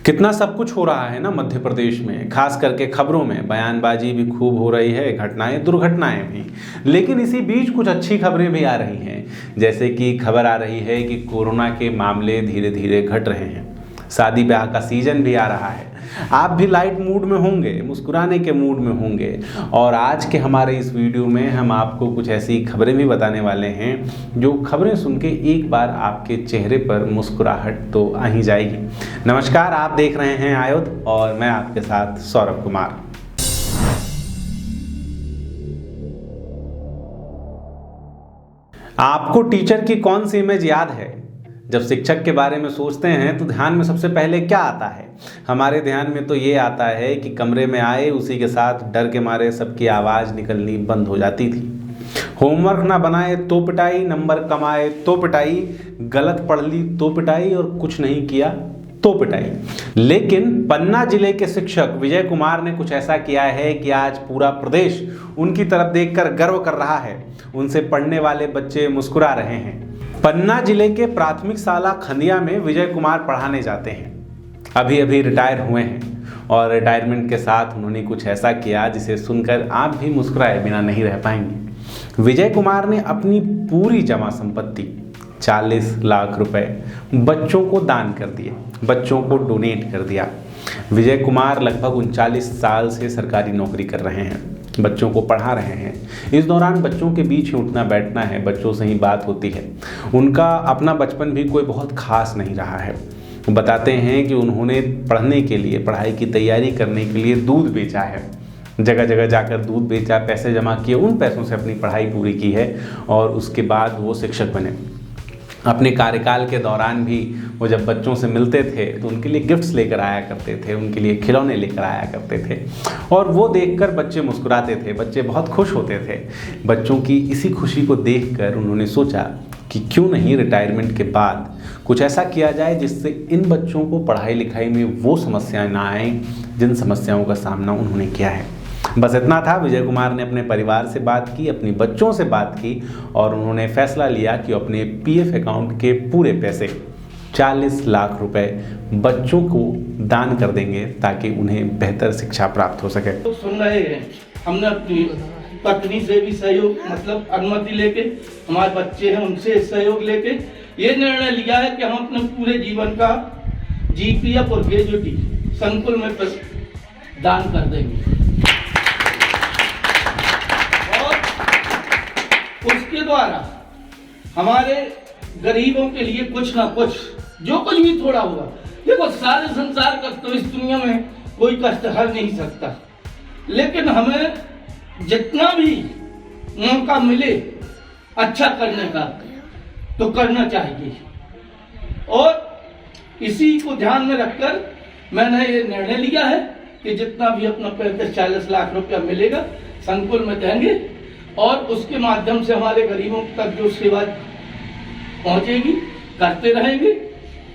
कितना सब कुछ हो रहा है ना मध्य प्रदेश में, खास करके खबरों में बयानबाजी भी खूब हो रही है, घटनाएं दुर्घटनाएं भी। लेकिन इसी बीच कुछ अच्छी खबरें भी आ रही हैं। जैसे कि खबर आ रही है कि कोरोना के मामले धीरे धीरे घट रहे हैं, शादी ब्याह का सीजन भी आ रहा है। आप भी लाइट मूड में होंगे, मुस्कुराने के मूड में होंगे। और आज के हमारे इस वीडियो में हम आपको कुछ ऐसी खबरें भी बताने वाले हैं जो खबरें सुन के एक बार आपके चेहरे पर मुस्कुराहट तो आ ही जाएगी। नमस्कार, आप देख रहे हैं आयुध और मैं आपके साथ सौरभ कुमार। आपको टीचर की कौन सी इमेज याद है? जब शिक्षक के बारे में सोचते हैं तो ध्यान में सबसे पहले क्या आता है? हमारे ध्यान में तो ये आता है कि कमरे में आए उसी के साथ डर के मारे सबकी आवाज़ निकलनी बंद हो जाती थी। होमवर्क ना बनाए तो पिटाई, नंबर कम आए तो पिटाई, गलत पढ़ ली तो पिटाई और कुछ नहीं किया तो पिटाई। लेकिन पन्ना जिले के शिक्षक विजय कुमार ने कुछ ऐसा किया है कि आज पूरा प्रदेश उनकी तरफ देखकर गर्व कर रहा है। उनसे पढ़ने वाले बच्चे मुस्कुरा रहे हैं। पन्ना जिले के प्राथमिक शाला खंदिया में विजय कुमार पढ़ाने जाते हैं। अभी अभी रिटायर हुए हैं और रिटायरमेंट के साथ उन्होंने कुछ ऐसा किया जिसे सुनकर आप भी मुस्कुराए बिना नहीं रह पाएंगे। विजय कुमार ने अपनी पूरी जमा संपत्ति 40 लाख रुपए बच्चों को दान कर दिए, बच्चों को डोनेट कर दिया। विजय कुमार लगभग 39 साल से सरकारी नौकरी कर रहे हैं, बच्चों को पढ़ा रहे हैं। इस दौरान बच्चों के बीच ही उठना बैठना है, बच्चों से ही बात होती है। उनका अपना बचपन भी कोई बहुत खास नहीं रहा है। वो बताते हैं कि उन्होंने पढ़ने के लिए, पढ़ाई की तैयारी करने के लिए दूध बेचा है, जगह जगह जाकर दूध बेचा, पैसे जमा किए, उन पैसों से अपनी पढ़ाई पूरी की है और उसके बाद वो शिक्षक बने। अपने कार्यकाल के दौरान भी वो जब बच्चों से मिलते थे तो उनके लिए गिफ्ट्स लेकर आया करते थे, उनके लिए खिलौने लेकर आया करते थे और वो देखकर बच्चे मुस्कुराते थे, बच्चे बहुत खुश होते थे। बच्चों की इसी खुशी को देखकर उन्होंने सोचा कि क्यों नहीं रिटायरमेंट के बाद कुछ ऐसा किया जाए जिससे इन बच्चों को पढ़ाई लिखाई में वो समस्याएं ना आएँ जिन समस्याओं का सामना उन्होंने किया है। बस इतना था। विजय कुमार ने अपने परिवार से बात की, अपने बच्चों से बात की और उन्होंने फैसला लिया कि अपने पीएफ अकाउंट के पूरे पैसे 40 लाख रुपए बच्चों को दान कर देंगे ताकि उन्हें बेहतर शिक्षा प्राप्त हो सके। तो सुन रहे हैं, हमने अपनी पत्नी से भी सहयोग मतलब अनुमति लेके, हमारे बच्चे हैं उनसे सहयोग लेके ये निर्णय लिया है कि हम अपने पूरे जीवन का जीपीएफ और ग्रेजुएटी संकुल में दान कर देंगे। उसके द्वारा हमारे गरीबों के लिए कुछ ना कुछ, जो कुछ भी थोड़ा होगा, देखो सारे संसार का तो इस दुनिया में कोई कष्ट हर नहीं सकता, लेकिन हमें जितना भी मौका मिले अच्छा करने का तो करना चाहिए। और इसी को ध्यान में रखकर मैंने ये निर्णय लिया है कि जितना भी अपना 40 लाख रुपया मिलेगा संकुल में देंगे और उसके माध्यम से हमारे गरीबों तक जो सेवा पहुंचेगी करते रहेंगे।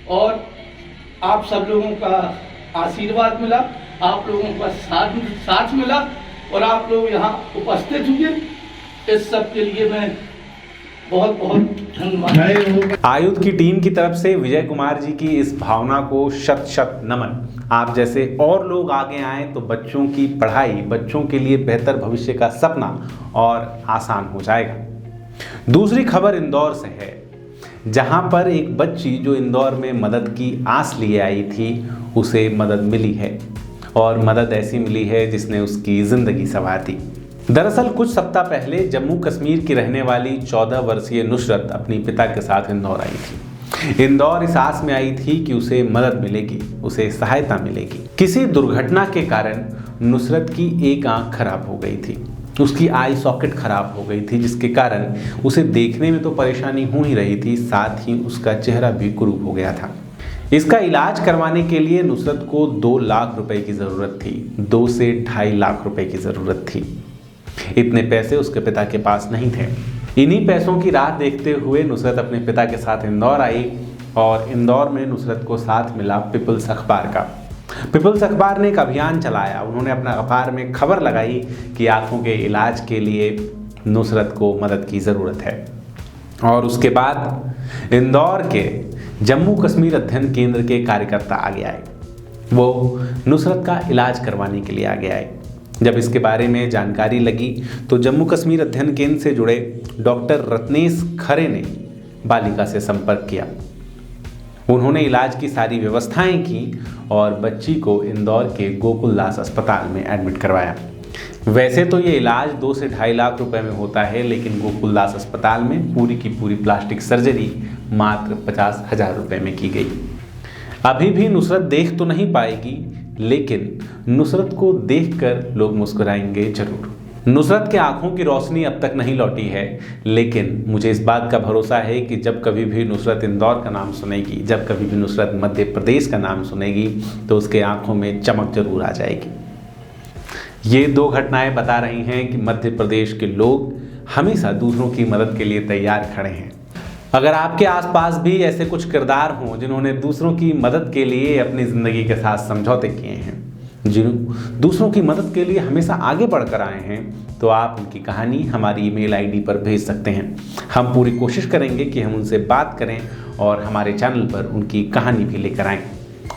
और आप सब लोगों का आशीर्वाद मिला, आप लोगों का साथ मिला और आप लोग यहाँ उपस्थित हुए, इस सब के लिए मैं बहुत बहुत धन्यवाद। आयुध की टीम की तरफ से विजय कुमार जी की इस भावना को शत शत नमन। आप जैसे और लोग आगे आएं तो बच्चों की पढ़ाई, बच्चों के लिए बेहतर भविष्य का सपना और आसान हो जाएगा। दूसरी खबर इंदौर से है, जहां पर एक बच्ची जो इंदौर में मदद की आस लिए आई थी उसे मदद मिली है और मदद ऐसी मिली है जिसने उसकी जिंदगी संवार दी। दरअसल कुछ सप्ताह पहले जम्मू कश्मीर की रहने वाली 14 वर्षीय नुसरत अपनी पिता के साथ इंदौर आई थी। इंदौर इस आस में आई थी कि उसे मदद मिलेगी, उसे सहायता मिलेगी। किसी दुर्घटना के कारण नुसरत की एक आंख खराब हो गई थी, उसकी आई सॉकेट खराब हो गई थी, जिसके कारण उसे देखने में तो परेशानी हो ही रही थी, साथ ही उसका चेहरा भी कुरूप हो गया था। इसका इलाज करवाने के लिए नुसरत को 2 लाख रुपए की ज़रूरत थी, 2 से 2.5 लाख रुपए की ज़रूरत थी। इतने पैसे उसके पिता के पास नहीं थे। इन्हीं पैसों की राह देखते हुए नुसरत अपने पिता के साथ इंदौर आई और इंदौर में नुसरत को साथ मिला पीपल्स अखबार का। पीपल्स अखबार ने एक अभियान चलाया। उन्होंने अपना अखबार में खबर लगाई कि आंखों के इलाज के लिए नुसरत को मदद की ज़रूरत है। और उसके बाद इंदौर के जम्मू कश्मीर अध्ययन केंद्र के कार्यकर्ता आगे आए। वो नुसरत का इलाज करवाने के लिए आगे आए। जब इसके बारे में जानकारी लगी तो जम्मू कश्मीर अध्ययन केंद्र से जुड़े डॉक्टर रत्नेश खरे ने बालिका से संपर्क किया। उन्होंने इलाज की सारी व्यवस्थाएं की और बच्ची को इंदौर के गोकुल दास अस्पताल में एडमिट करवाया। वैसे तो ये इलाज 2 से 2.5 लाख रुपए में होता है, लेकिन गोकुल दास अस्पताल में पूरी की पूरी प्लास्टिक सर्जरी मात्र 50,000 रुपए में की गई। अभी भी नुसरत देख तो नहीं पाएगी, लेकिन नुसरत को देखकर लोग मुस्कुराएंगे जरूर। नुसरत के आंखों की रोशनी अब तक नहीं लौटी है, लेकिन मुझे इस बात का भरोसा है कि जब कभी भी नुसरत इंदौर का नाम सुनेगी, जब कभी भी नुसरत मध्य प्रदेश का नाम सुनेगी, तो उसके आंखों में चमक जरूर आ जाएगी। ये 2 घटनाएं बता रही हैं कि मध्य प्रदेश के लोग हमेशा दूसरों की मदद के लिए तैयार खड़े हैं। अगर आपके आसपास भी ऐसे कुछ किरदार हों जिन्होंने दूसरों की मदद के लिए अपनी ज़िंदगी के साथ समझौते किए हैं, दूसरों की मदद के लिए हमेशा आगे बढ़कर आए हैं, तो आप उनकी कहानी हमारी ईमेल आईडी पर भेज सकते हैं। हम पूरी कोशिश करेंगे कि हम उनसे बात करें और हमारे चैनल पर उनकी कहानी भी लेकर आएँ।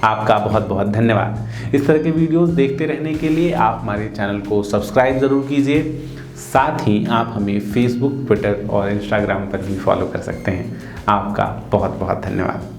आपका बहुत बहुत धन्यवाद। इस तरह के वीडियोस देखते रहने के लिए आप हमारे चैनल को सब्सक्राइब ज़रूर कीजिए। साथ ही आप हमें फेसबुक, ट्विटर और इंस्टाग्राम पर भी फॉलो कर सकते हैं। आपका बहुत बहुत धन्यवाद।